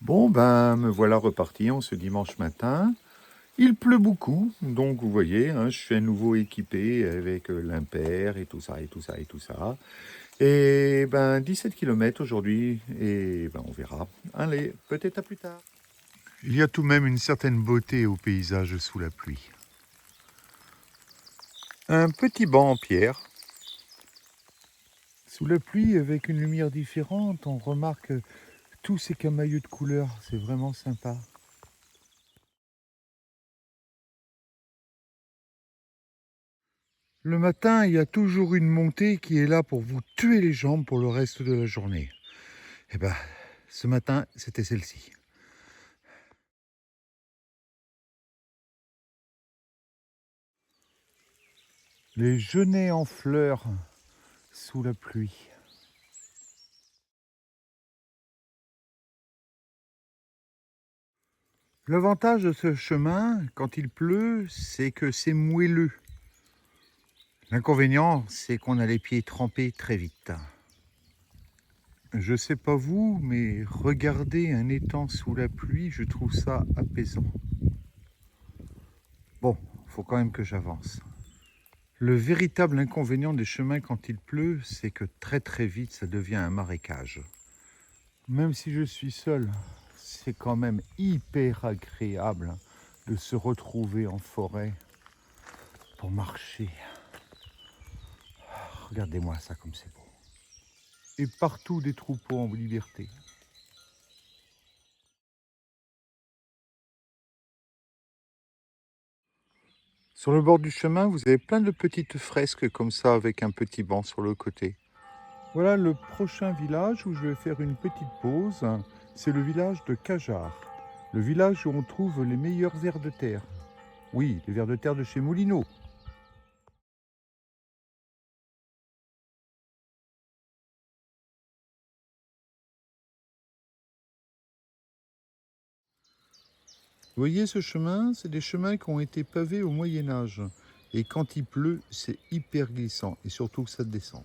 Bon, ben, me voilà reparti en ce dimanche matin. Il pleut beaucoup, donc vous voyez, hein, je suis à nouveau équipé avec l'impair et tout ça, et tout ça, et tout ça. Et ben, 17 km aujourd'hui, et ben, on verra. Allez, peut-être à plus tard. Il y a tout de même une certaine beauté au paysage sous la pluie. Un petit banc en pierre. Sous la pluie, avec une lumière différente, on remarque tous ces camailleux de couleurs. C'est vraiment sympa. Le matin, il y a toujours une montée qui est là pour vous tuer les jambes pour le reste de la journée. Et ben, ce matin, c'était celle-ci. Les genêts en fleurs sous la pluie. L'avantage de ce chemin, quand il pleut, c'est que c'est moelleux. L'inconvénient, c'est qu'on a les pieds trempés très vite. Je sais pas vous, mais regarder un étang sous la pluie, je trouve ça apaisant. Bon, faut quand même que j'avance. Le véritable inconvénient des chemins quand il pleut, c'est que très vite ça devient un marécage. Même si je suis seul, c'est quand même hyper agréable de se retrouver en forêt pour marcher. Regardez-moi ça comme c'est beau. Et partout des troupeaux en liberté. Sur le bord du chemin, vous avez plein de petites fresques comme ça avec un petit banc sur le côté. Voilà le prochain village où je vais faire une petite pause. C'est le village de Cajar. Le village où on trouve les meilleurs vers de terre. Oui, les vers de terre de chez Moulineau. Vous voyez ce chemin? C'est des chemins qui ont été pavés au Moyen-Âge. Et quand il pleut, c'est hyper glissant. Et surtout que ça descend.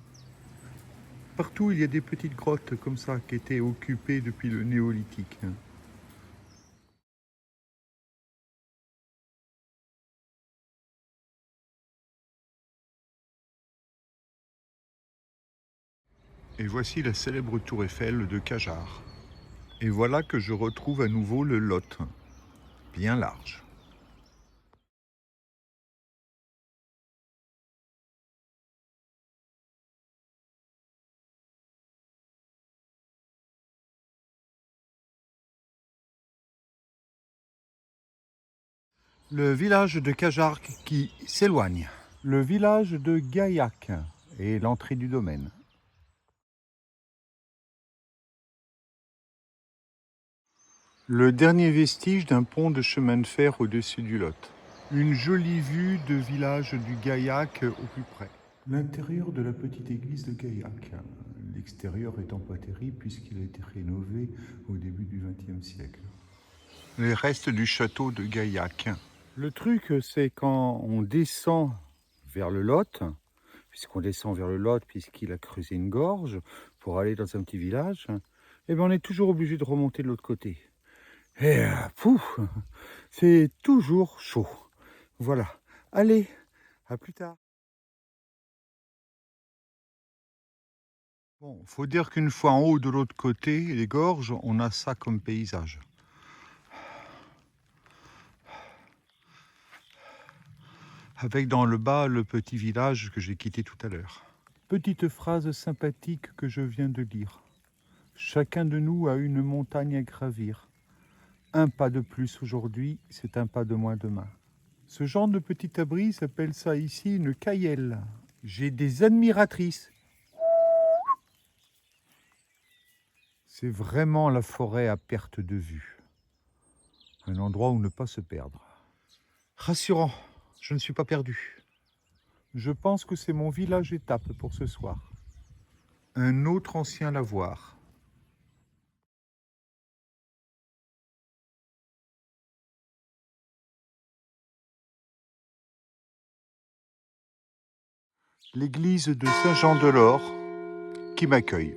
Partout, il y a des petites grottes comme ça qui étaient occupées depuis le néolithique. Et voici la célèbre tour Eiffel de Cajar. Et voilà que je retrouve à nouveau le Lot, bien large. Le village de Cajar qui s'éloigne. Le village de Gaillac et l'entrée du domaine. Le dernier vestige d'un pont de chemin de fer au-dessus du Lot. Une jolie vue de village du Gaillac au plus près. L'intérieur de la petite église de Gaillac. L'extérieur étant pas terrible puisqu'il a été rénové au début du XXe siècle. Les restes du château de Gaillac. Le truc, c'est quand on descend vers le Lot, puisqu'on descend vers le Lot, puisqu'il a creusé une gorge pour aller dans un petit village, eh ben on est toujours obligé de remonter de l'autre côté. Et pouf, c'est toujours chaud. Voilà. Allez, à plus tard. Bon, faut dire qu'une fois en haut de l'autre côté, les gorges, on a ça comme paysage. Avec dans le bas le petit village que j'ai quitté tout à l'heure. Petite phrase sympathique que je viens de lire. Chacun de nous a une montagne à gravir. Un pas de plus aujourd'hui, c'est un pas de moins demain. Ce genre de petit abri s'appelle ça ici une caillelle. J'ai des admiratrices. C'est vraiment la forêt à perte de vue. Un endroit où ne pas se perdre. Rassurant, je ne suis pas perdu. Je pense que c'est mon village étape pour ce soir. Un autre ancien lavoir. – L'église de Saint-Jean-de-Lors qui m'accueille.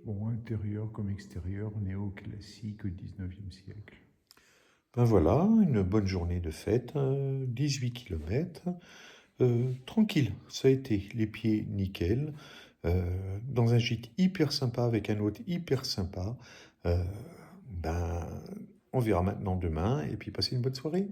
Bon, intérieur comme extérieur, néoclassique, 19e siècle. Ben voilà, une bonne journée de fête, 18 km, tranquille, ça a été, les pieds nickel, dans un gîte hyper sympa avec un hôte hyper sympa. Ben, on verra maintenant demain et puis passez une bonne soirée.